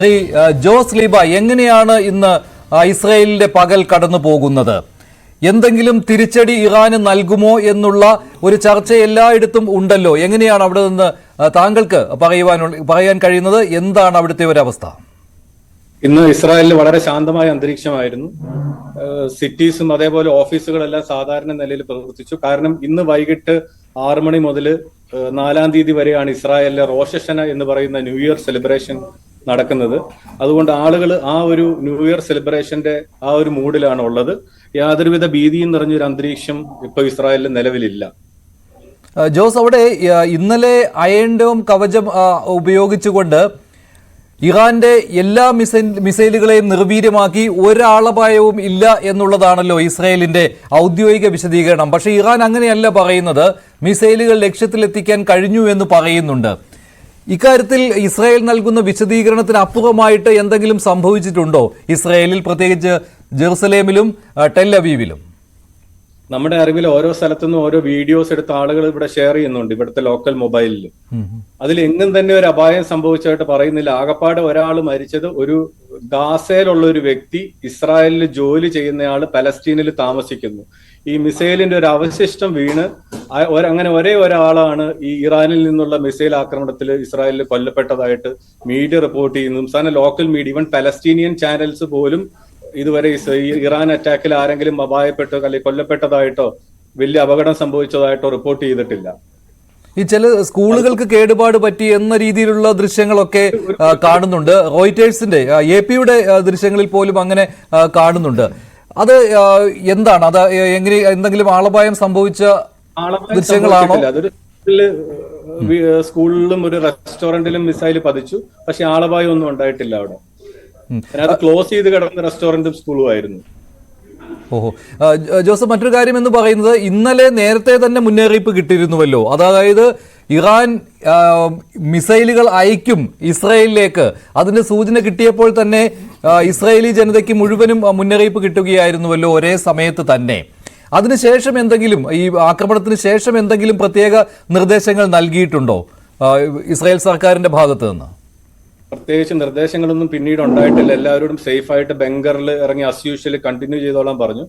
ശ്രീ ജോസ് ലീബ, എങ്ങനെയാണ് ഇന്ന് ഇസ്രയേലിന്റെ പകൽ കടന്നു പോകുന്നത്? എന്തെങ്കിലും തിരിച്ചടി ഇറാന് നൽകുമോ ഒരു ചർച്ച എല്ലായിടത്തും ഉണ്ടല്ലോ. എങ്ങനെയാണ് അവിടെ നിന്ന് താങ്കൾക്ക് പറയാൻ കഴിയുന്നത്? എന്താണ് അവിടുത്തെ ഒരു അവസ്ഥ? ഇന്ന് ഇസ്രായേലിൽ വളരെ ശാന്തമായ അന്തരീക്ഷമായിരുന്നു. സിറ്റീസും അതേപോലെ ഓഫീസുകളെല്ലാം സാധാരണ നിലയിൽ പ്രവർത്തിച്ചു. കാരണം ഇന്ന് വൈകിട്ട് 6 മണി മുതൽ 4-ാം തീയതി വരെയാണ് ഇസ്രായേലിലെ റോഷ് ഹഷന എന്ന് പറയുന്ന ന്യൂ ഇയർ സെലിബ്രേഷൻ നടക്കുന്നത്. അതുകൊണ്ട് ആളുകൾ ആ ഒരു ന്യൂ ഇയർ സെലിബ്രേഷന്റെ ആ ഒരു മൂഡിലാണ് ഉള്ളത്. യാതൊരുവിധ ഭീതിയും നിറഞ്ഞൊരു അന്തരീക്ഷം ഇപ്പൊ ഇസ്രായേലിൽ നിലവിലില്ല. ജോസ്, അവിടെ ഇന്നലെ അയൺ ഡോം കവചം ഉപയോഗിച്ചുകൊണ്ട് ഇറാന്റെ എല്ലാ മിസൈലുകളെയും നിർവീര്യമാക്കി ഒരാളപായവും ഇല്ല എന്നുള്ളതാണല്ലോ ഇസ്രായേലിന്റെ ഔദ്യോഗിക വിശദീകരണം. പക്ഷേ ഇറാൻ അങ്ങനെയല്ല പറയുന്നത്. മിസൈലുകൾ ലക്ഷ്യത്തിലെത്തിക്കാൻ കഴിഞ്ഞു എന്ന് പറയുന്നുണ്ട്. ഇക്കാര്യത്തിൽ ഇസ്രായേൽ നൽകുന്ന വിശദീകരണത്തിന് അപ്പുറമായിട്ട് എന്തെങ്കിലും സംഭവിച്ചിട്ടുണ്ടോ ഇസ്രായേലിൽ, പ്രത്യേകിച്ച് ജെറുസലേമിലും ടെൽ അവീവിലും? നമ്മുടെ അറിവിൽ ഓരോ സ്ഥലത്തുനിന്നും ഓരോ വീഡിയോസ് എടുത്ത ആളുകൾ ഇവിടെ ഷെയർ ചെയ്യുന്നുണ്ട്, ഇവിടുത്തെ ലോക്കൽ മൊബൈലിൽ. അതിൽ എങ്ങും തന്നെ ഒരു അപായം സംഭവിച്ചായിട്ട് പറയുന്നില്ല. ആകപ്പാടെ ഒരാൾ മരിച്ചത്, ഒരു ഗാസയിലുള്ള ഒരു വ്യക്തി ഇസ്രായേലിൽ ജോലി ചെയ്യുന്നയാൾ പലസ്തീനിൽ താമസിക്കുന്നു. ഈ മിസൈലിന്റെ ഒരു അവശിഷ്ടം വീണ് അങ്ങനെ ഒരേ ഒരാളാണ് ഈ ഇറാനിൽ നിന്നുള്ള മിസൈൽ ആക്രമണത്തിൽ ഇസ്രായേലിൽ കൊല്ലപ്പെട്ടതായിട്ട് മീഡിയ റിപ്പോർട്ട് ചെയ്യുന്നു. സംസ്ഥാന local media, even Palestinian channels പോലും ഇതുവരെ ഇറാൻ അറ്റാക്കിൽ ആരെങ്കിലും അപായപ്പെട്ടോ അല്ലെങ്കിൽ കൊല്ലപ്പെട്ടതായിട്ടോ വലിയ അപകടം സംഭവിച്ചതായിട്ടോ റിപ്പോർട്ട് ചെയ്തിട്ടില്ല. ഈ ചില സ്കൂളുകൾക്ക് കേടുപാട് പറ്റി എന്ന രീതിയിലുള്ള ദൃശ്യങ്ങളൊക്കെ കാണുന്നുണ്ട്. റോയിറ്റേഴ്സിന്റെ AP-യുടെ ദൃശ്യങ്ങളിൽ പോലും അങ്ങനെ കാണുന്നുണ്ട്. അത് എന്താണ്? അത് എങ്ങനെ, എന്തെങ്കിലും ആളപായം സംഭവിച്ച ദൃശ്യങ്ങളാണോ? അതൊരു സ്കൂളിലും ഒരു റെസ്റ്റോറന്റിലും മിസൈൽ പതിച്ചു, പക്ഷെ ആളപായം ഒന്നും ഉണ്ടായിട്ടില്ല. അവിടെ അത് ക്ലോസ് ചെയ്ത് കിടന്ന റെസ്റ്റോറന്റും സ്കൂളും ആയിരുന്നു. ഓഹോ, ജോസഫ്, മറ്റൊരു കാര്യം എന്ന് പറയുന്നത്, ഇന്നലെ നേരത്തെ തന്നെ മുന്നറിയിപ്പ് കിട്ടിയിരുന്നുവല്ലോ. അതായത് ഇറാൻ മിസൈലുകൾ അയക്കും ഇസ്രായേലിലേക്ക്. അതിന്റെ സൂചന കിട്ടിയപ്പോൾ തന്നെ ഇസ്രായേലി ജനതയ്ക്ക് മുഴുവനും മുന്നറിയിപ്പ് കിട്ടുകയായിരുന്നുവല്ലോ ഒരേ സമയത്ത് തന്നെ. അതിനുശേഷം എന്തെങ്കിലും, ഈ ആക്രമണത്തിന് ശേഷം എന്തെങ്കിലും പ്രത്യേക നിർദ്ദേശങ്ങൾ നൽകിയിട്ടുണ്ടോ ഇസ്രായേൽ സർക്കാരിന്റെ ഭാഗത്ത് നിന്ന്? പ്രത്യേകിച്ച് നിർദ്ദേശങ്ങളൊന്നും പിന്നീട് ഉണ്ടായിട്ടില്ല. എല്ലാവരോടും സേഫ് ആയിട്ട് ബങ്കറിൽ ഇറങ്ങി അസ്യൂഷ്വൽ കണ്ടിന്യൂ ചെയ്തോളാൻ പറഞ്ഞു.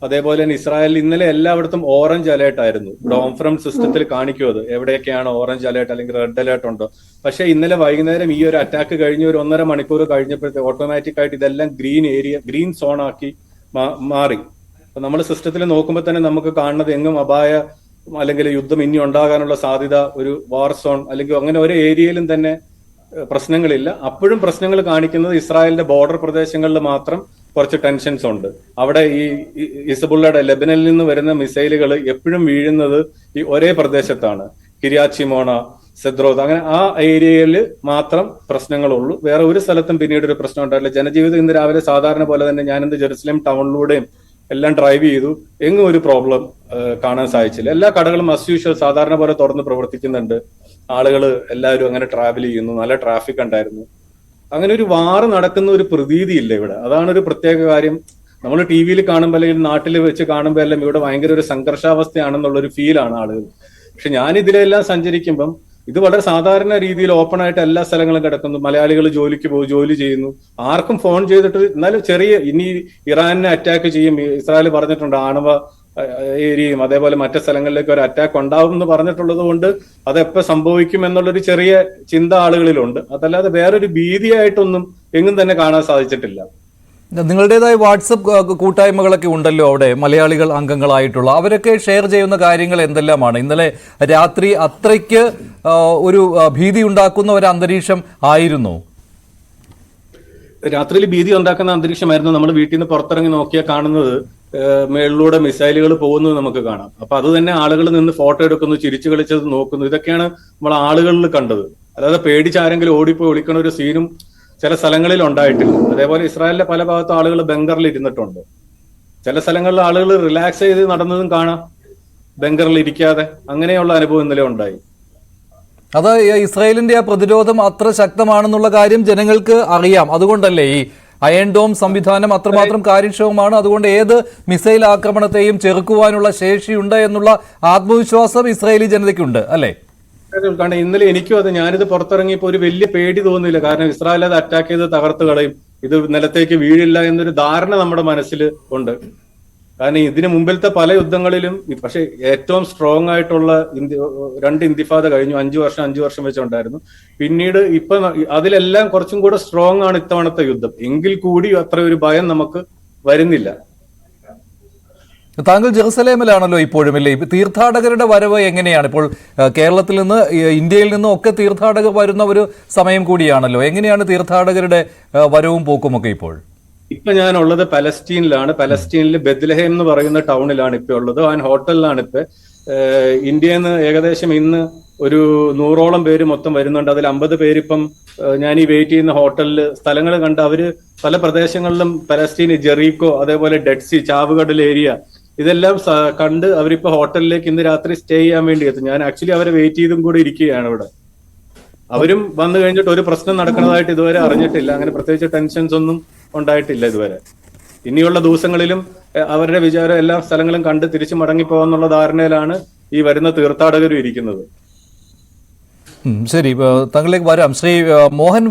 അതേപോലെ തന്നെ ഇസ്രായേലിൽ ഇന്നലെ എല്ലായിടത്തും ഓറഞ്ച് അലേർട്ട് ആയിരുന്നു. ഡോം ഫ്രം സിസ്റ്റത്തിൽ കാണിക്കും അത് എവിടെയൊക്കെയാണ് ഓറഞ്ച് അലേർട്ട് അല്ലെങ്കിൽ റെഡ് അലേർട്ട് ഉണ്ടോ. പക്ഷെ ഇന്നലെ വൈകുന്നേരം ഈ ഒരു അറ്റാക്ക് കഴിഞ്ഞ് ഒരു 1.5 മണിക്കൂർ കഴിഞ്ഞപ്പോഴത്തെ ഓട്ടോമാറ്റിക് ആയിട്ട് ഇതെല്ലാം ഗ്രീൻ സോൺ ആക്കി മാറി. അപ്പൊ നമ്മൾ സിസ്റ്റത്തിൽ നോക്കുമ്പോൾ തന്നെ നമുക്ക് കാണുന്നത് എങ്ങും അപായ അല്ലെങ്കിൽ യുദ്ധം ഇനി ഉണ്ടാകാനുള്ള സാധ്യത, ഒരു വാർ സോൺ അല്ലെങ്കിൽ അങ്ങനെ ഒരു ഏരിയയിലും തന്നെ പ്രശ്നങ്ങളില്ല. അപ്പോഴും പ്രശ്നങ്ങൾ കാണിക്കുന്നത് ഇസ്രായേലിന്റെ ബോർഡർ പ്രദേശങ്ങളിൽ മാത്രം കുറച്ച് ടെൻഷൻസ് ഉണ്ട്. അവിടെ ഈ ഹിസ്ബുള്ളയുടെ ലെബനനിൽ നിന്ന് വരുന്ന മിസൈലുകൾ എപ്പോഴും വീഴുന്നത് ഈ ഒരേ പ്രദേശത്താണ്. കിര്യാത് ഷിമോണ, സെദ്രോത്ത്, അങ്ങനെ ആ ഏരിയയിൽ മാത്രം പ്രശ്നങ്ങളുള്ളൂ. വേറെ ഒരു സ്ഥലത്തും പിന്നീട് ഒരു പ്രശ്നം ഉണ്ടായില്ല. ജനജീവിതം ഇന്ന് രാവിലെ സാധാരണ പോലെ തന്നെ ഞാനിന്ന് ജെറുസലേം ടൗണിലൂടെയും എല്ലാം ഡ്രൈവ് ചെയ്തു. എങ്ങും ഒരു പ്രോബ്ലം കാണാൻ സാധിച്ചില്ല. എല്ലാ കടകളും അസ് യൂഷ്വൽ സാധാരണ പോലെ തുറന്ന് പ്രവർത്തിക്കുന്നുണ്ട്. ആളുകൾ എല്ലാവരും അങ്ങനെ ട്രാവൽ ചെയ്യുന്നു. നല്ല ട്രാഫിക് ഉണ്ടായിരുന്നു. അങ്ങനെ ഒരു വാറ് നടക്കുന്ന ഒരു പ്രതീതി ഇല്ല ഇവിടെ. അതാണ് ഒരു പ്രത്യേക കാര്യം. നമ്മൾ TV-യിൽ കാണുമ്പോൾ അല്ലെങ്കിൽ നാട്ടിൽ വെച്ച് കാണുമ്പോൾ എല്ലാം ഇവിടെ ഭയങ്കര ഒരു സംഘർഷാവസ്ഥയാണെന്നുള്ള ഒരു ഫീലാണ് ആളുകൾ. പക്ഷെ ഞാൻ ഇതിലെല്ലാം സഞ്ചരിക്കുമ്പം ഇത് വളരെ സാധാരണ രീതിയിൽ ഓപ്പൺ ആയിട്ട് എല്ലാ സ്ഥലങ്ങളും കിടക്കുന്നു. മലയാളികൾ ജോലിക്ക് പോകും, ജോലി ചെയ്യുന്നു. ആർക്കും ഫോൺ ചെയ്തിട്ട്, എന്നാലും ഇനി ഇറാനെ അറ്റാക്ക് ചെയ്യും, ഇസ്രായേൽ പറഞ്ഞിട്ടുണ്ട് ആണവ ഏരിയയും അതേപോലെ മറ്റു സ്ഥലങ്ങളിലേക്ക് ഒരു അറ്റാക്ക് ഉണ്ടാവും എന്ന് പറഞ്ഞിട്ടുള്ളത് കൊണ്ട് അതെപ്പോ സംഭവിക്കും എന്നുള്ളൊരു ചെറിയ ചിന്ത ആളുകളിലുണ്ട്. അതല്ലാതെ വേറൊരു ഭീതിയായിട്ടൊന്നും എങ്ങും തന്നെ കാണാൻ സാധിച്ചിട്ടില്ല. നിങ്ങളുടേതായ വാട്സപ്പ് കൂട്ടായ്മകളൊക്കെ ഉണ്ടല്ലോ അവിടെ, മലയാളികൾ അംഗങ്ങളായിട്ടുള്ള, അവരൊക്കെ ഷെയർ ചെയ്യുന്ന കാര്യങ്ങൾ എന്തെല്ലാമാണ്? ഇന്നലെ രാത്രി അത്രയ്ക്ക് ഒരു ഭീതി ഉണ്ടാക്കുന്ന ഒരു അന്തരീക്ഷം ആയിരുന്നു? രാത്രിയിൽ ഭീതി ഉണ്ടാക്കുന്ന അന്തരീക്ഷമായിരുന്നു. നമ്മൾ വീട്ടിൽ നിന്ന് പുറത്തിറങ്ങി നോക്കിയാൽ കാണുന്നത് മേളിലൂടെ മിസൈലുകൾ പോകുന്നത് നമുക്ക് കാണാം. അപ്പൊ അത് തന്നെ ആളുകൾ നിന്ന് ഫോട്ടോ എടുക്കുന്നു, ചിരിച്ചു കളിച്ചത് നോക്കുന്നു. ഇതൊക്കെയാണ് നമ്മൾ ആളുകളിൽ കണ്ടത്. അതായത് പേടിച്ചാരെങ്കിലും ഓടിപ്പോയി ഒളിക്കണ ഒരു സീനും ചില സ്ഥലങ്ങളിൽ ഉണ്ടായിട്ടില്ല. അതേപോലെ ഇസ്രായേലിലെ പല ഭാഗത്തും ആളുകൾ ബങ്കറിൽ ഇരുന്നിട്ടുണ്ട്. ചില സ്ഥലങ്ങളിൽ ആളുകൾ റിലാക്സ് ചെയ്ത് നടന്നതും കാണാം, ബങ്കറിൽ ഇരിക്കാതെ. അങ്ങനെയുള്ള അനുഭവം ഇന്നലെ ഉണ്ടായി. അത് ഇസ്രായേലിന്റെ ആ പ്രതിരോധം അത്ര ശക്തമാണെന്നുള്ള കാര്യം ജനങ്ങൾക്ക് അറിയാം. അതുകൊണ്ടല്ലേ ഈ അയൺ ഡോം സംവിധാനം അത്രമാത്രം കാര്യക്ഷമമാണ്. അതുകൊണ്ട് ഏത് മിസൈൽ ആക്രമണത്തെയും ചെറുക്കുവാനുള്ള ശേഷിയുണ്ട് എന്നുള്ള ആത്മവിശ്വാസം ഇസ്രായേലി ജനതയ്ക്കുണ്ട്, അല്ലേ? കാരണം ഇന്നലെ എനിക്കും അത് ഞാനിത് പുറത്തിറങ്ങിയപ്പോ ഒരു വലിയ പേടി തോന്നുന്നില്ല. കാരണം ഇസ്രായേൽ അത് അറ്റാക്ക് ചെയ്ത് തകർത്ത് കളയും, ഇത് നിലത്തേക്ക് വീഴില്ല എന്നൊരു ധാരണ നമ്മുടെ മനസ്സിൽ ഉണ്ട്. കാരണം ഇതിനു മുമ്പിലത്തെ പല യുദ്ധങ്ങളിലും പക്ഷെ ഏറ്റവും സ്ട്രോങ് ആയിട്ടുള്ള രണ്ട് ഇന്തിഫാദ കഴിഞ്ഞു, 5 വർഷം വെച്ചുണ്ടായിരുന്നു. പിന്നീട് ഇപ്പൊ അതിലെല്ലാം കുറച്ചും കൂടെ സ്ട്രോങ് ആണ് ഇത്തവണത്തെ യുദ്ധം. എങ്കിൽ കൂടി അത്ര ഒരു ഭയം നമുക്ക് വരുന്നില്ല. താങ്കൾ ജെറുസലേമിലാണല്ലോ ഇപ്പോഴും, അല്ലേ? തീർത്ഥാടകരുടെ വരവ് എങ്ങനെയാണ് ഇപ്പോൾ? കേരളത്തിൽ നിന്ന്, ഇന്ത്യയിൽ നിന്നും ഒക്കെ തീർത്ഥാടകർ വരുന്ന ഒരു സമയം കൂടിയാണല്ലോ. എങ്ങനെയാണ് തീർത്ഥാടകരുടെ വരവും പോക്കുമൊക്കെ ഇപ്പോൾ? ഇപ്പൊ ഞാൻ ഉള്ളത് പലസ്തീനിലാണ്. പലസ്തീനിൽ ബെത്ലഹേം എന്ന് പറയുന്ന ടൗണിലാണ് ഇപ്പൊ ഉള്ളത്. ആ ഹോട്ടലിലാണ് ഇപ്പൊ. ഇന്ത്യയിൽ നിന്ന് ഏകദേശം ഇന്ന് ഒരു 100ഓളം പേര് മൊത്തം വരുന്നുണ്ട്. അതിൽ 50 പേരിപ്പം ഞാൻ ഈ വെയിറ്റ് ചെയ്യുന്ന ഹോട്ടലിൽ സ്ഥലങ്ങൾ കണ്ട് അവര് പല പ്രദേശങ്ങളിലും പലസ്തീൻ, ജെറീക്കോ, അതേപോലെ ഡെഡ് സീ, ചാവുകടൽ ഏരിയ, ഇതെല്ലാം കണ്ട് അവരിപ്പോ ഹോട്ടലിലേക്ക് ഇന്ന് രാത്രി സ്റ്റേ ചെയ്യാൻ വേണ്ടി എത്തും. ഞാൻ ആക്ച്വലി അവരെ വെയിറ്റ് ചെയ്തും കൂടി ഇരിക്കുകയാണ് ഇവിടെ. അവരും വന്നു കഴിഞ്ഞിട്ട് ഒരു പ്രശ്നം നടക്കുന്നതായിട്ട് ഇതുവരെ അറിഞ്ഞിട്ടില്ല. അങ്ങനെ പ്രത്യേകിച്ച് ടെൻഷൻസ് ഒന്നും ഉണ്ടായിട്ടില്ല ഇതുവരെ. ഇനിയുള്ള ദിവസങ്ങളിലും അവരുടെ വിചാരം എല്ലാ സ്ഥലങ്ങളും കണ്ട് തിരിച്ചു മടങ്ങിപ്പോകാന്നുള്ള ധാരണയിലാണ് ഈ വരുന്ന തീർത്ഥാടകരും ഇരിക്കുന്നത്. ശരി, താങ്കളിലേക്ക് വരാം. ശ്രീ മോഹൻ